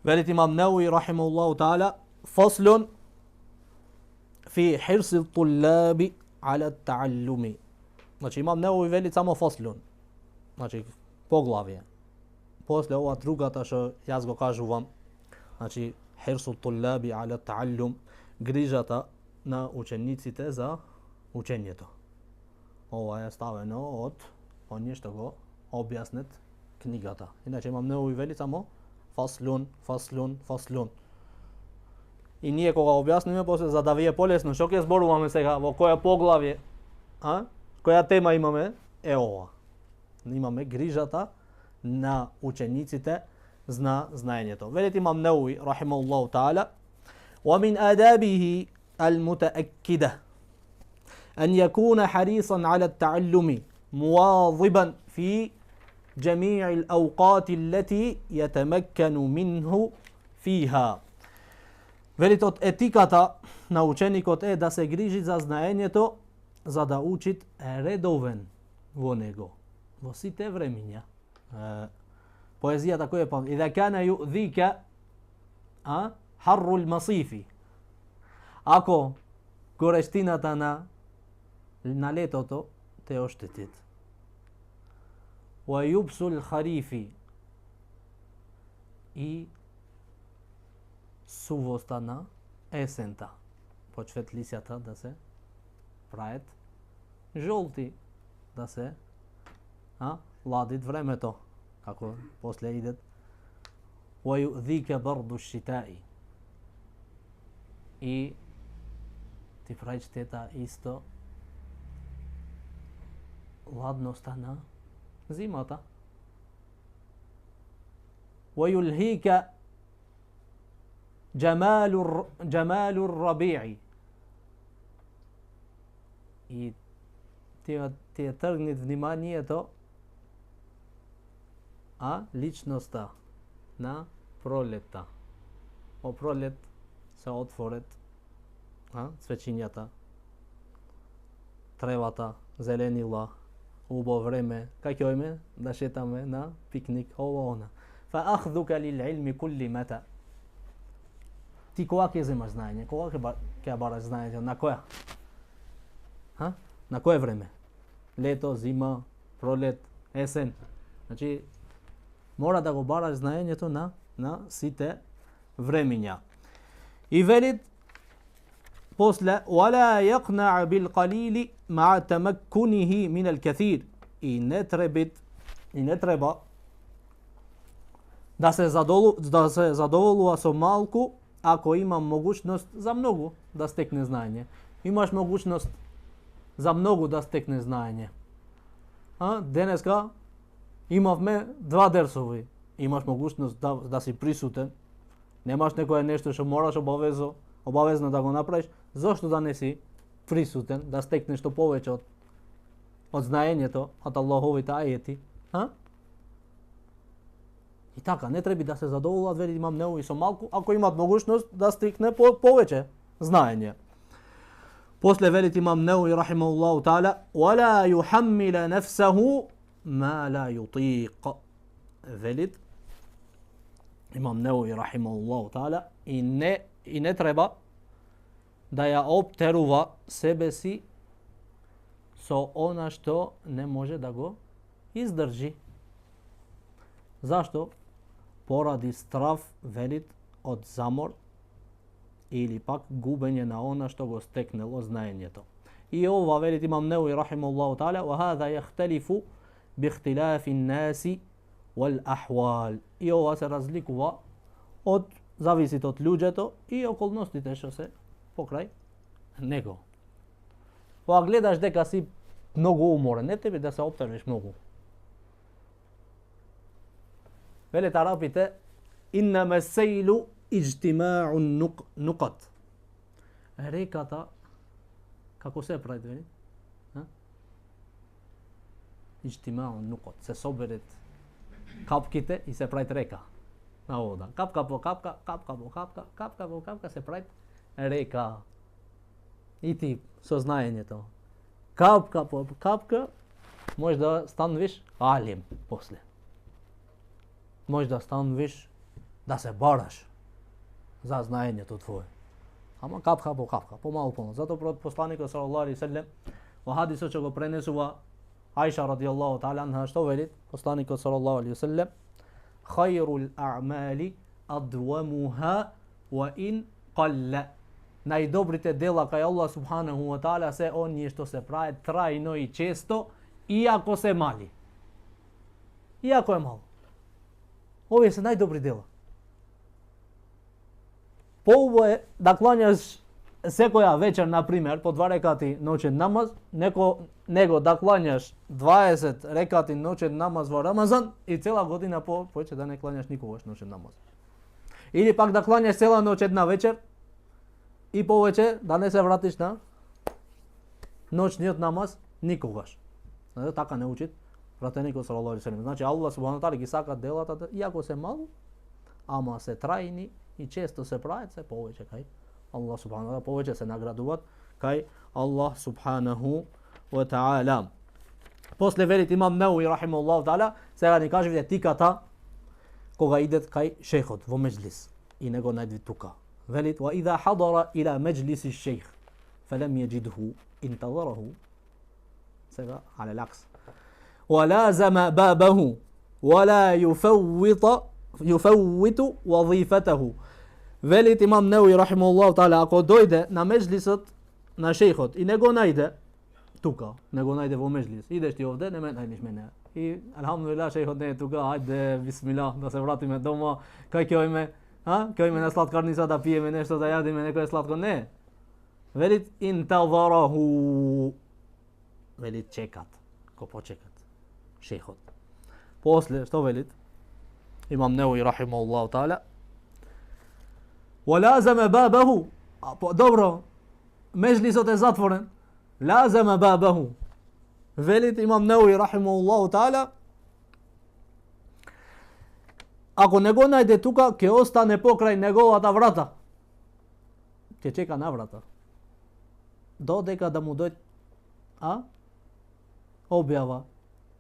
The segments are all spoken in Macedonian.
Велит имам Науи рахимахуллаху таала, фаслун фи хирси туллаби ала тааллуми. Значи имам Науи вели само фаслун. Значи поглавје. После ова другата што јас го кажувам, значи хирсу туллаби ала тааллум, грижата на учениците за учењето. Ова е ставено од оние што го објаснет книгата. Иначе имам Науи вели само фаслун, фаслун, фаслун. И ние кога објасниме после за да ви е полесно што ќе зборуваме сега, во која поглавје, која тема имаме, е ова. Имаме грижата на учениците на знаењето. Велит имам Науи рахимахуллаху таала, ومن آدابه المتأكدة أن يكون حريصا على التعلم مواظبا في جميع الأوقات التي يتمكن منه فيها. Велит од етиката на ученикот е да се грижи за знаењето, за да учит редовен во него, во сите времиња. Поезијата која е па إذا كان يؤذيك حر المصيف. Ако горештината на летото те оштетит. ويبس الخريف. И сувоста на есента. Почвет лисјата да се прајат жолти, да се ладит времето, како после идет ويؤذيك برد الشتاء. И ти прави штета исто ладноста на зимата. ويلهيك جمال الربيع. И ти ја тргнет вниманието личноста на пролетта. О пролет се отворет цвечињата, тревата зеленила, убаво време, кај ќе ојме да шетаме на пикник, ова она. فأخذك للعلم كل متى. Ти кога ќе земаш знаење? Кога ќе бараш знаење? На која? На кое време? Лето, зима, пролет, есен. Значи мора да го бараш знаењето на сите времиња. И велит после ولا يقنع بالقليل مع تمكنه من الكثير. И не треба да се задоволува со малку ако има могуćност за многу да стекне знаење. Имаш могуćност за многу да стекне знаење. Денеска имавме 2 дерсови. Имаш могуćност да си присутен. Немаш некое нешто што мораш обавезно да го направиш. Зошто да не си присутен, да стекнеш што повеќе од знаењето, од Аллаховите ајети? И така, не треба да се задоволуваат, вели имам Науи со малку, ако имаат могуćност да стекне повеќе знаење. После велит имам Науи рахимахуллаху таала, ولا يحمل نفسه ما لا يطيق. Велит имам Науи рахимахуллаху таала, и не треба да ја оптерува себе си со она што не може да го издржи. Зашто? Поради страв, велит, од замор или пак губење на она што го стекнело знаењето. И ова велит имам Науи рахимахуллаху таала, وهذا يختلف باختلاف الناس والأحوال. И ова се разликува зависит од луѓето и околностите што се покрај него. Кога гледаш дека си многу уморен, не тебе да се оптериш многу. Велет арапите, إنما السيل اجتماع النقط. Реката како се прави, вели? Иجتماع النقط. Се соберет капките и се прави река. На вода. Капка по капка, капка по капка, капка по капка се прави река. И ти со знаењето. Капка по капка можеш да станеш алим после. Може да станеш да се бараш за знаењето твое. Ама капка по капка, помалку помалку. Затоа посланикот салаллаху алейхи веселем во хадисот што го пренесува Аиша радијаллаху таала анха што вели? Посланикот салаллаху алейхи веселем: "Хајрул а'мали адвамуха ва ин qalла." Најдобрите дела кај Аллах субханаху ва таала се оние што се прават трајно и често, иако се мали. Иако е мало. Овие се најдобри дела. Поубаво е да клањаш секоја вечер, на пример, по 2 рекати ноќен намаз, него да клањаш 20 рекати ноќен намаз во Рамазан и цела година повеќе да не клањаш никогаш ноќен намаз. Или пак да клањаш цела ноќ една вечер и повеќе да не се вратиш на ноќниот намаз никогаш. Така не учит пратеникот салаллаху алейхи веселем. Значи Аллах субханаху ва таала ги сака делата, иако се мало, ама се трајни и често се прават, се повеќе кај Аллах субханаху ва таала, повеќе се наградуваат кај Аллах субханаху ва таала. После велит имам Науи рахимахуллаху таала, сега ни кажи етиката кога идет кај шейхот во меджлис и него најдви тука. Велит: "Ва иза хадара ила меджлиси шейх, фалам яджидху интазараху." Сега على العكس. "ولازم بابه ولا يفوت وظيفته." Велит имам Науи рахимахуллаху таала, ако дојде на меджлисот на шейхот и не го најде тука, не го најде во меджлис, идеш ти овде, не ме најдеш мене. И алхамдулилlah шейхот не е тука, ајде бисмилlah да се вратиме дома, кај ќе оиме, ќе оиме на сладкарница да пиеме нешто, да јадиме некој сладко, не. Велит интазараху. Велит чекат, ко почекат шейхот. После што велит имам Науи рахимахуллаху таала, "Walazama babahu." Добро, меджлисот е затворен. Лазама бабаху. Велит имам Науи рахимахуллаху таала, ако не го најде тука, ќе остане покрај неговата врата. Ќе чека на врата. Додека да му дојде објава.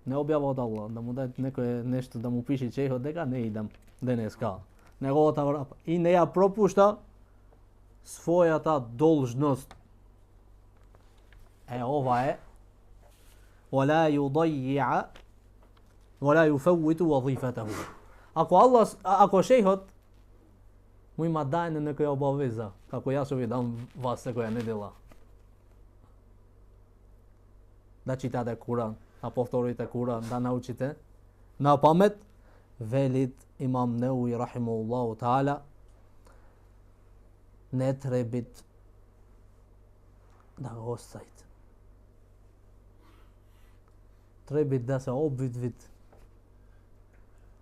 Не објава од Аллах, да му даде некој нешто да му пише шейхот дека не идам денеска. Неговата врата. И не ја пропушта својата должност. Ова е ولا يضيع ولا يفوت وظيفته. Ако шейхот му има дајне некоја обавеза, како јас ви дам вас секоја недела, да читате Куран, да повторите Куран, да научите на памет, велит имам Науи рахимахуллаху таала, не требит да го оставите. Треба да се обидвит,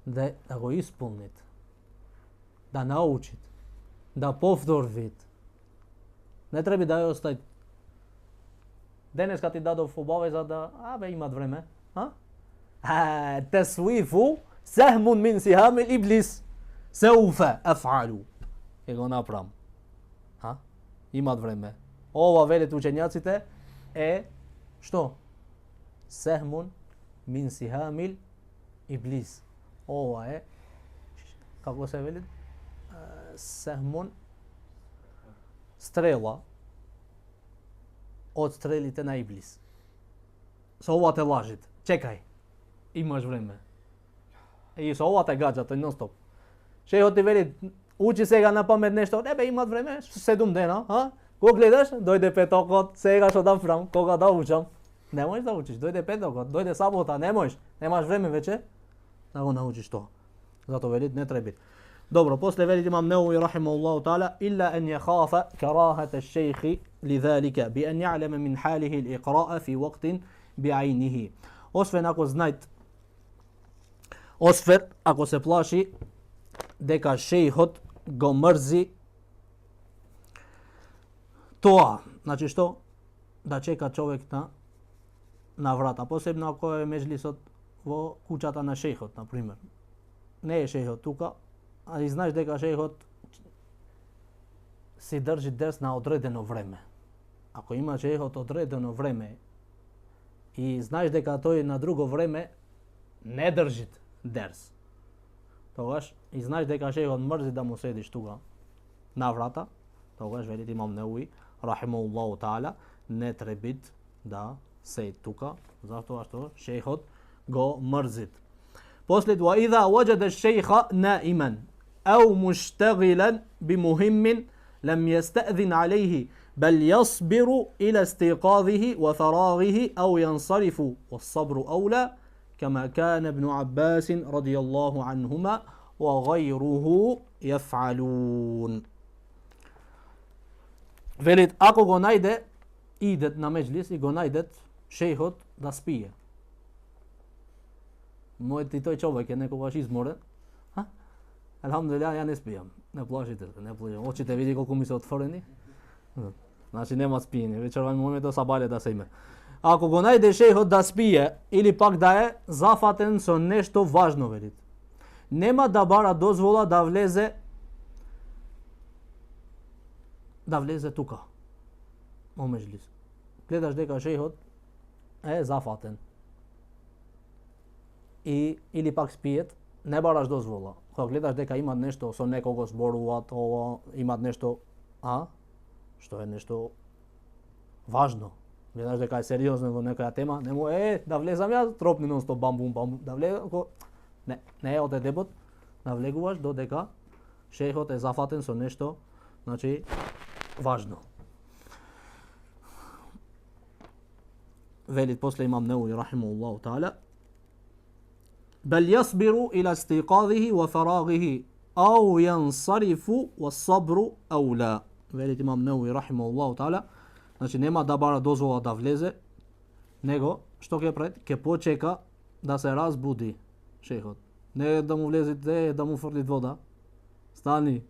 да го исполнит, да научит, да повторвит. Не треба да ја оставит. Денеска ти дадов обавеза да, имат време, тесвифу сехмун мин сихамил иблис, сеуфе афалу. И го направам. Имат време. Ова велит учењаците е што? Сехмун мин сихамил иблис. Ова е, како се вели? Сехмун, стрела од стрелите на иблис. Со ова те лажит. Чекај, имаш време. И со ова те гаджа, тој нон-стоп. Шејот ти вели, учи сега на памет нешто, имат време, 7 дена, Го гледаш, дојде петокот, сега што да фрам, кога да учам. Не можеш да учиш, дојде петокот, дојде сабота, не можеш, немаш време веќе да го научиш тоа. Зато велит не треба. Добро, после велит имам Науи рахимахуллаху таала, илла ан яхафа карахата الشيخ لذلك بأن يعلم من حاله الإقراء في وقت بعينه. Освен ако се плаши дека шејхот го мрзи тоа, значи што? Да чека човек на врата, посебно ако е меджлисот во куќата на шејхот, на пример. Не е шејхот тука, а и знаеш дека шејхот си држи дерс на одредено време. Ако има шејхот одредено време и знаеш дека тој на друго време не држи дерс, тогаш и знаеш дека шејхот мрзи да му седиш тука на врата, тогаш велит имам Неуи рахимахуллаху таала не требит да се тука, затоа што шејхот го мрзит. После тоа идha wajada ash-shaykha na'iman aw mushtaghilan bimuhimmin lam yasta'dhin alayhi bal yasbiru ila istiqadhihi wa faraghihi aw yansarifu was-sabru awla kama kana ibn Abbas radiyallahu anhuma wa ghayruhu yaf'alun. Velit ako go naјде idet na mejlis i go naјdet шејхот да спие. Мојот и тој човек е некогаш изморен. Алхамдулилlah, ја не спијам. Не плашите се, не плашите. Очите види колку ми се отворени. Значи нема спиење, вечерва ми моментот сабале да се име. Ако го најде шејхот да спие или пак да е зафатен со нешто важно, велит, нема да бара дозвола да влезе тука. Во меџлис. Гледаш дека шејхот е зафатен. Или пак спиет, не бараш дозвола. Кога гледаш дека имат нешто со некого зборуваат, имат нешто, што е нешто важно. Гледаш дека е сериозно во некоја тема, нему да влезам ја, тропни нон стоп бам бум, да влезам, не е од дебот, да влегуваш додека шејхот е зафатен со нешто, значи важно. Велит после имам Неуи рахимахуллаху таала بل يصبر إلى استيقاظه وفراغه أو ينصرف والصبر أولى. Велит имам Неуи рахимахуллаху таала, значи нема да бара дозвола да влезе, него што ќе прави? Ќе почека да се разбуди шејхот. Не да му влезете, да му фрлит вода. Стани.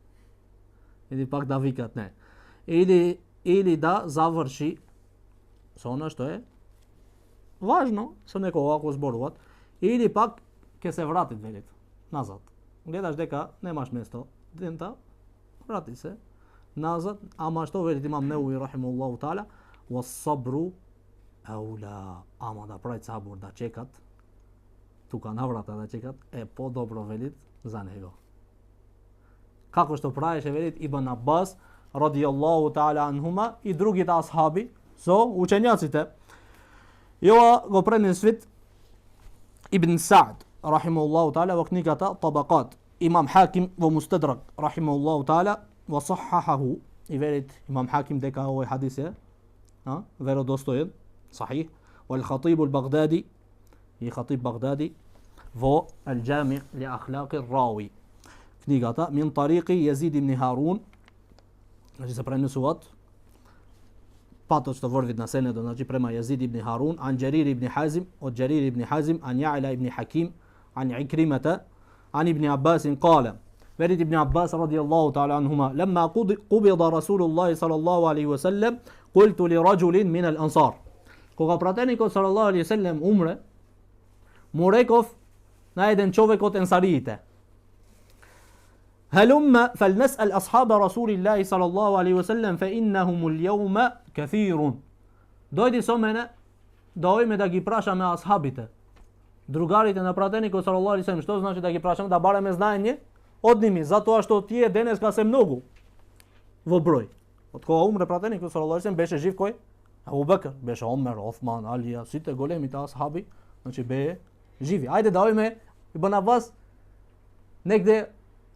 Или пак да викат, не. Или да заврши со она што е важно, со некого ако зборуваат, или пак ќе се врати велит назад. Гледаш дека немаш место, дента врати се назад, ама што велит имам Неуи рахимахуллаху таала, was-sabru awla, ама да прави сабур, да чекат тука на врата да чекат е подобро велит за него. Како што правеше велит Ибн Аббас радијаллаху таала анхума и другите асхаби со учењаците. И ова го пренесвит Ибн Саъд рахимахуллаху таала во книгата Табакат, имам Хаким во Мустадрак рахимахуллаху таала во сахахаху, и велит имам Хаким дека овој хадис е веродостоен, сахих, вал Хатиб ал-Багдади и Хатиб Багдади во Ал-Џами ли ахлaqи ар-Рави, книгата мин тариqi Језид ибн Харун, значи се пренесуваат патот што врвит на сенедо, значи према Језид ибн Харун, ан Џарир ибн Хазим, од Џарир ибн Хазим, ан Ја'ла ибн Хаким, ан Икримата, ан ибн Аббас قال, велит ибн Аббас радијаллаху таала анхума, лемма qubida Расулуллахи салаллаху алейхи ва саллем, qultu li rajulin min al-ansar. Кога пратеникот салаллаху алейхи ва саллем умре, му реков на еден човек од енсариите, هلم فلنسأل أصحاب رسول الله صلى الله عليه وسلم فإنهم اليوم كثير. Дојди со мене, да ојме да ги прашаме асхабите, другарите на пратеникот салаллаху алейхи ва саллем. Што значи да ги прашаме? Да бараме знаење од ними, затоа што тие денеска се многу во број. Од кога умре пратеникот салаллаху алейхи ва саллем беше жив кој? Абу Бекр, беше Омер, Осман, Алија, сите големите асхаби, значи беа живи. Ајде да ојме Ибн Аббас негде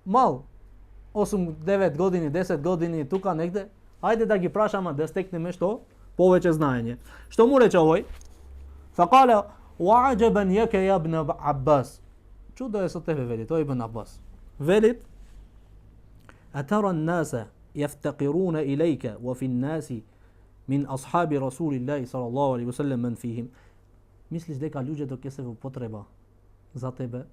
мал, 8-9 години, 10 години тука негде, ајде да ги прашаме да стекнеме што повеќе знаење. Што му рече овој? Факала وعجبا يك يا ابن عباس. Чудо е со тебе, вели тој Ибн Аббас. Велит أترى الناس يفتقرون إليك وفي الناس من أصحاب رسول الله صلى الله عليه وسلم من فيهم. Мислиш дека луѓето ќе се во потреба за тебе?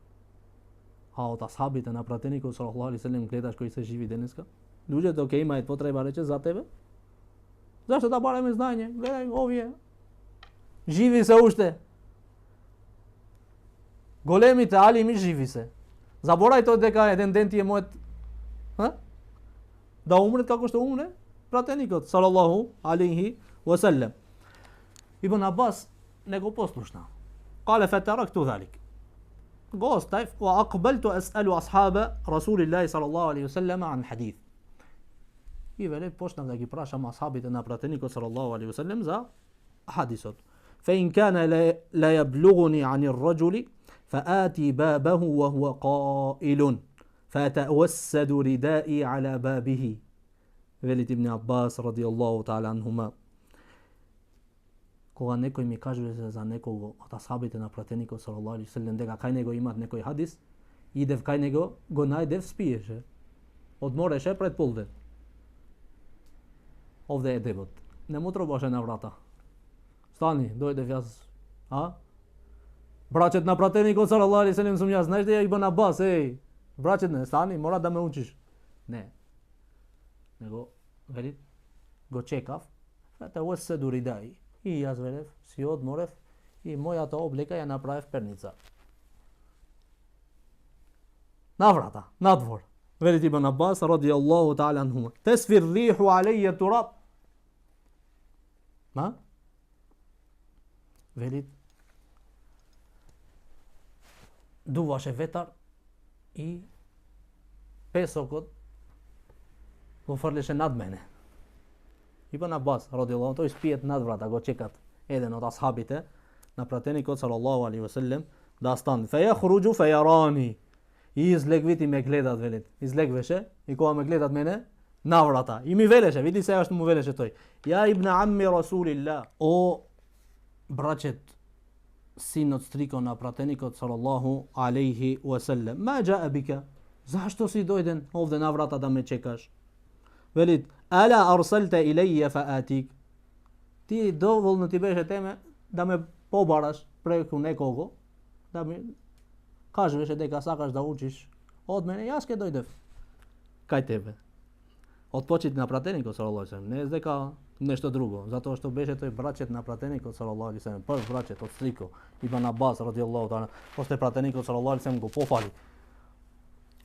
А од асхабите на пратеникот саллаллаху алейхи ва саллем гледаш кои се живи денеска? Луѓето ќе имаат потреба, рече, за тебе? Зашто да бараме знаење? Гледај овие. Живи се уште. Големите алими живи се. Заборај тоа дека еден ден ти е мојот да умре како што умре пратеникот саллаллаху алейхи ва саллем. Ибн Аббас не го послушна. Кале фетаракту залик. го ostav wa aqbaltu as'alu ashaba Rasulillahi sallallahu alaihi wasallam an hadith. I vele počnam da gi prašam ashabite na prateniku sallallahu alaihi wasallam za hadisot. Fa in kana la yablughuni 'an ar-rajuli فآتي بابه وهو قائل فتوسد ردائي على بابه. Велит Ибн Аббас радијаллаху таала анхума, кога некој ми каже за некого од асхабите на пратеникот салаллаху алейхи веселем дека кај него имат некој хадис, идев кај него, го најдев, спиеше, одмореше пред полден. Овде е дебот. Не му тробаше на врата. Стани, дојдев јас. Брачет на пратеникот салаллаху алейхи веселем сум јас, знаеш дека Ибн Аббас, брачет не, стани, мора да ме учиш. Не. Него, велит, го чекав, фетевесседу ридаи. И јас велев, си одморев и мојата облека ја направив перница. На врата, на двор. Велит Ибн Аббас радијаллаху таала анхума. Тесфир риху алеје тураб. Велит, дуваше ветар и песокот го фрлеше над мене. Ибн Аббас радијаллаху тој спиет над врата, го чекат еден од асхабите на пратеникот салаллаху алейхи веселем да стан. Фејахруџу фејарани. И излегвит и ме гледат, велит. Излегвеше и кога ме гледат мене на врата. И ми велеше, види сега што му велеше тој. Ја ибн амми Расулилlah. О брачет, синот стрико на пратеникот салаллаху алейхи веселем. Ма џаа бика? Зашто си дојден овде на врата да ме чекаш? Велит, ала арсалта илеје фаатик. Ти доволно ти беше теме да ме побараш преку некого, да ми кажеш дека сакаш да учиш од мене, јас ке дојдев кај тебе. Од почит на пратеникот салаллаху алейхи веселем, не дека нешто друго, затоа што беше тој брачет на пратеникот салаллаху алейхи веселем, прв брачет од стрико, Ибн Аббас радијаллаху таала, после пратеникот салаллаху алейхи веселем го пофали.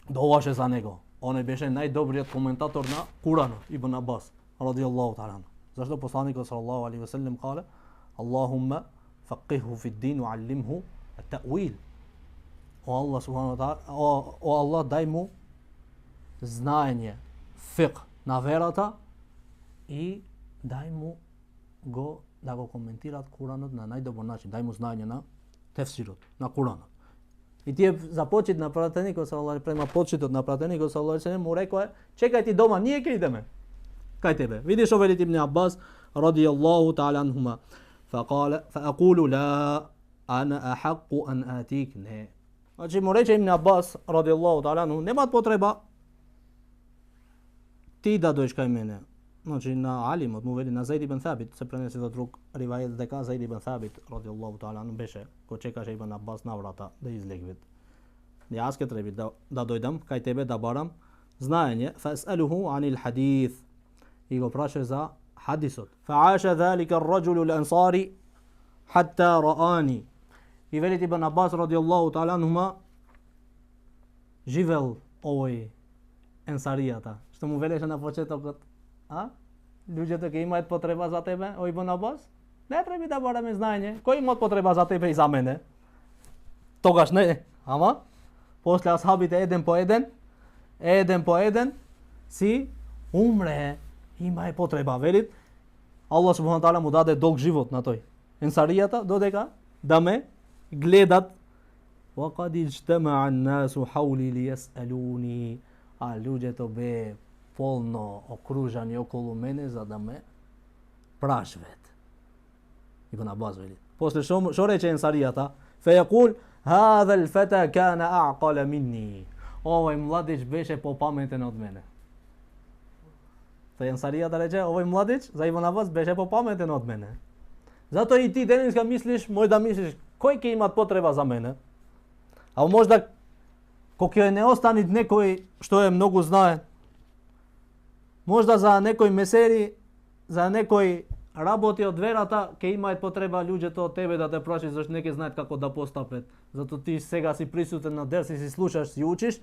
Доваше за него. Он беше најдобриот коментатор на Куранот, Ибн Аббас радијаллаху таала. Зашто посланикот салаллаху алейхи веселем кале: Аллахумма фақиху фид дин ва алlimhu at-ta'wil. О Аллах субхану ва таала, о Аллах, дај му знаење, фиқ на верата и дај му го да го коментираат Куранот на најдобар начин, дај му знаење на тефсирот, на Куранот. И тие за почит на пратеникот салаллаху алейхи према почитот на пратеникот салаллаху алейхи му рекоа: чекај ти дома, ние ќе идеме кај тебе. Видиш што велит Ибн Аббас радијаллаху таала анхума. Фaqala фаакулу ла ана ахаққу ан атик. Не. Значи му рече Ибн Аббас радијаллаху таала анху, нема потреба ти да дојдеш кај мене. Значи на алимот му вели, на Заид ибн Тhabit се пренесе до друг ривајет дека Заид ибн Thabit радијаллаху таала анху беше го чекаше Ибн Аббас на врата да излегвит. Јас ке треба да дојдам кај тебе да барам знаење. Фасалуху анил хадис. И го праша за хадисот. Фааша залика ar-rajulu al-ansari hatta ra'ani. И велит Ибн Аббас радијаллаху таала анхума, живел овој енсаријата, што му велеше на почетокот, луѓето ќе имаат потреба за тебе, о Ибн Аббас, не треба да бараме знаење, кој имаат потреба за тебе и за мене. Тогаш не, ама после асхабите еден по еден си умре, има потреба, велит Аллах субхану таала му даде долг живот на тој енсаријата додека да ме гледат. وقد اجتمع الناس حولي ليسألوني. А луѓето бе полно окружани околу мене за да ме прашваат. Ибн Аббас вели. После што рече енсаријата? فيقول هذا الفتى كان أعقل مني. Овој младич беше попаметен од мене. Тој енсаријата рече, овој младич за Ибн Аббас беше попаметен од мене. Затоа и ти денеска мислиш, може да мислиш, кој ќе имат потреба за мене? А можда кога ќе не остани некој што е многу знае, можда за некој месери, за некој работи од верата, ќе имаат потреба луѓето од тебе да те прашаат, зашто не ќе знаат како да постапат. Затоа ти сега си присутен на дерс и си слушаш, си учиш,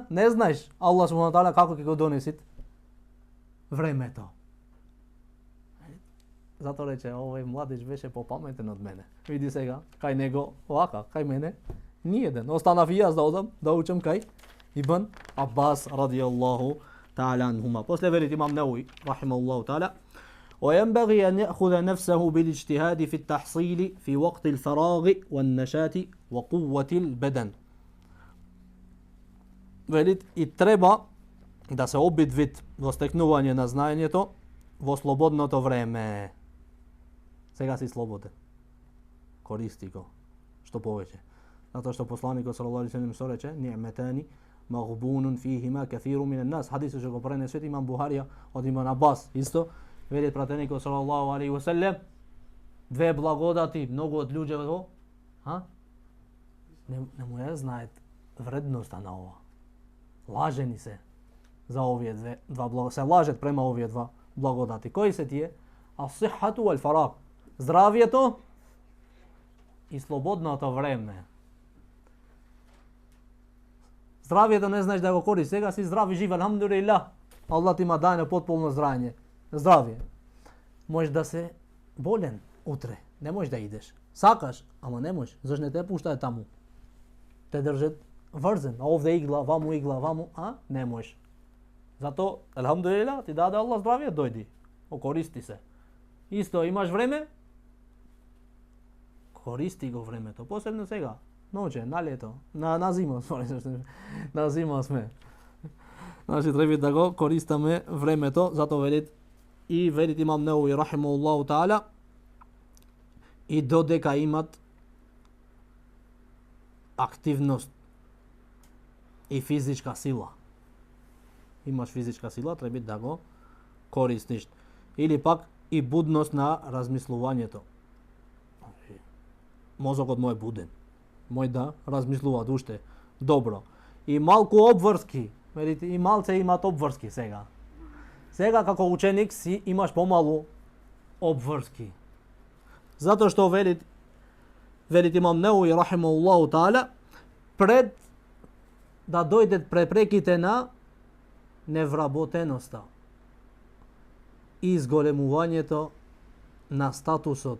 не знаеш Аллах субхану таала како ќе го донесит времето. Затоа рече, овој младич беше попаметен од мене. Види сега, кај него, вака, кај мене, Ниједен. Останав и јас да одам да учам кај Ибн Аббас радијаллаху та'ala анхума. После велит имам Науи рахимахуллаху та'ala: وينبغي أن يأخذ نفسه بالاجتهاد في التحصيل في وقت الفراغ والنشاط وقوة البدن. Велит и треба да се обидвит во стекнување на знаењето во слободното време. Сега си слободен. Користи го што повеќе. Затоа што посланикот салаллаху алейхи ве селем рече: "Ни'матани мағбунун фихима кафирун минен нас." Хадисот што го пренесет имам Бухарија од Ибн Абас. Исто велит пратеникот салаллаху алейхи ве селем: две благодати многу од луѓето не му ја знаат вредноста на ова. Лажени се за овие два благодати. Се лажат према овие два благодати. Кои се тие? Ас-сихату вал фараг. Здравието и слободното време. Здравието не знаеш да го користиш. Сега си здрави, жив, алхамдулилlah. Аллах ти има дајано потполно здрање. Здравие. Можеш да се болен утре. Не можеш да идеш. Сакаш, ама не можеш. Зашто не те пуштаат таму? Те држат врзен. Овде игла, ваму, не можеш. Зато, алхамдулилlah, ти даде Аллах здравие, дојди. Окористи се. Исто, имаш време? Користи го времето. Посебно сега. Ноќе, на лето. На зима, на зима сме. Значи, треба да го користаме времето, зато велит имам Науи рахимахуллаху та'ala, и додека имат активност и физичка сила. Имаш физичка сила, треба да го користиш. Или пак и будност на размислувањето. Мозокот мој е буден. Мој да размислува уште добро. И малку обврски. Видите, и малце имат обврски сега. Сега како ученик си имаш помалу обврски. Затоа што велит имам Науи рахимахуллаху та'ала, пред да дојдат препреките на невработеноста и изголемувањето на статусот,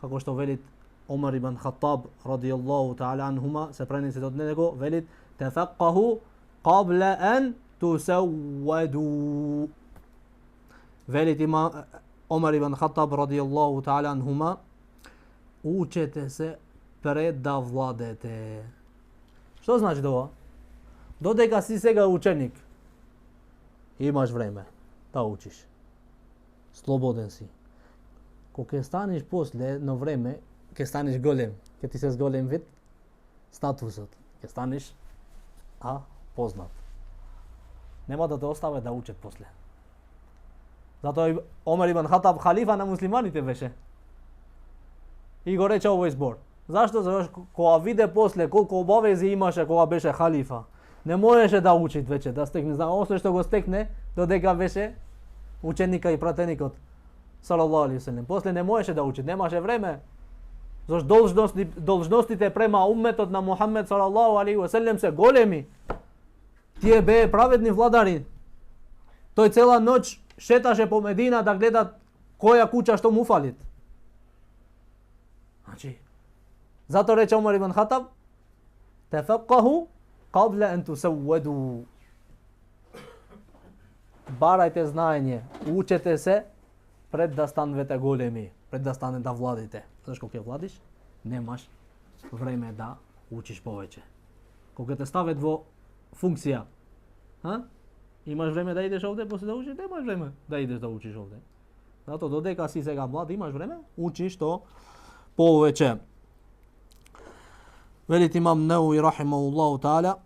како што велит Омар ибн Хаттаб радијаллаху та'ала анхума, се пренесет од него, велит: "Тафаққаху qabla an tusawwadu." Велит има Омар ибн Хаттаб радијаллаху та'ала анхума: учете се пред да владете. Што значи тоа? Додека си сега ученик, имаш време да учиш. Слободен си. Кога ќе станеш после едно време, ќе станеш голем, ќе ти се зголем вид статусот, ќе станеш познат. Нема да те оставе да учат после. Затоа Омар ибн Хаттаб халифа на муслиманите беше. И го рече овој збор. Зашто? Зашто кога виде после колку обавези имаше кога беше халифа, не можеше да учи веќе, да стекне знание, още што го стекне додека беше ученика и пратеникот салаллаху алейхи ве селем. После не можеше да учи, немаше време. Зашто должностите према умметот на Мухаммед салаллаху алейхи ве селем се големи. Тие беа праведни владари. Тој цела ноќ шеташе по Медина да гледа која куќа што му фалит. Значи, зато рече Омар ибн Хаттаб: "Тафаққаху qabla an tusawwadu." Барајте знаење, учете се пред да станете големи, пред да станете да владите. Зашто кога ќе владиш, немаш време да учиш повеќе. Кога те стават во функција, имаш време да идеш овде, после да учиш, немаш време да идеш да учиш овде. Зато додека си сега млад, имаш време, учиш што повеќе. Велит имам Науи рахимахуллаху та'ала.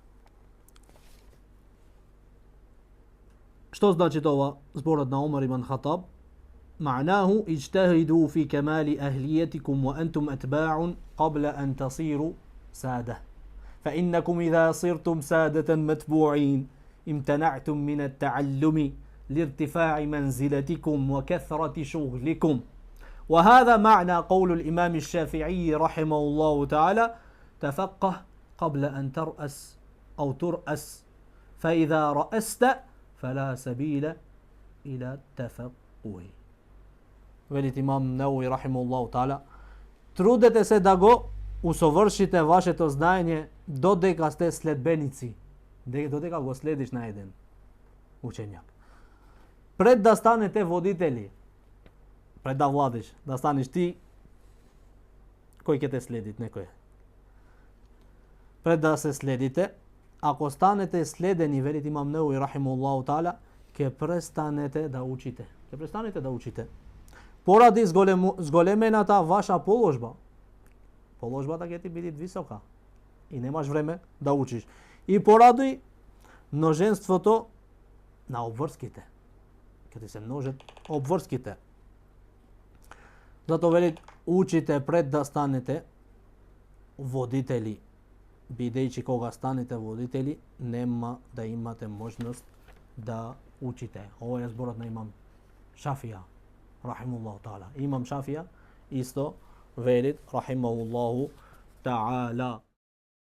Што значи тоа зборот на Омар ибн Хаттаб? معناه اجتهدوا في كمال أهليتكم وأنتم أتباع قبل أن تصيروا سادة فإنكم إذا صرتم سادة متبوعين امتنعتم من التعلم لارتفاع منزلتكم وكثرة شغلكم. وهذا معنى قول الإمام الشافعي رحمه الله تعالى: تفقه قبل أن ترأس أو ترأس فإذا رأست فلا سبيل إلى التفقه. Велит имам Науи рахимахуллаху та'ала, трудете се да го усовршите вашето знаење додека сте следбеници, додека го следиш на еден учењак. Пред да станете водители, пред да владиш, да станеш ти, кој ќе те следи, некој. Пред да се следите, ако станете следени, велит имам Неуви рахимуллаху таала, ќе престанете да учите. Ќе престанете да учите. Поради зголемената ваша положба. Положбата ќе ти биде висока и немаш време да учиш. И поради множенството на обврските. Ќе ти се множат обврските. Зато велит учите пред да станете водители, бидејќи кога станете водители нема да имате можност да учите. Ова е зборот на имам Шафија рахимуллаху таала. Имам Шафија исто велит рахимахуллаху таала.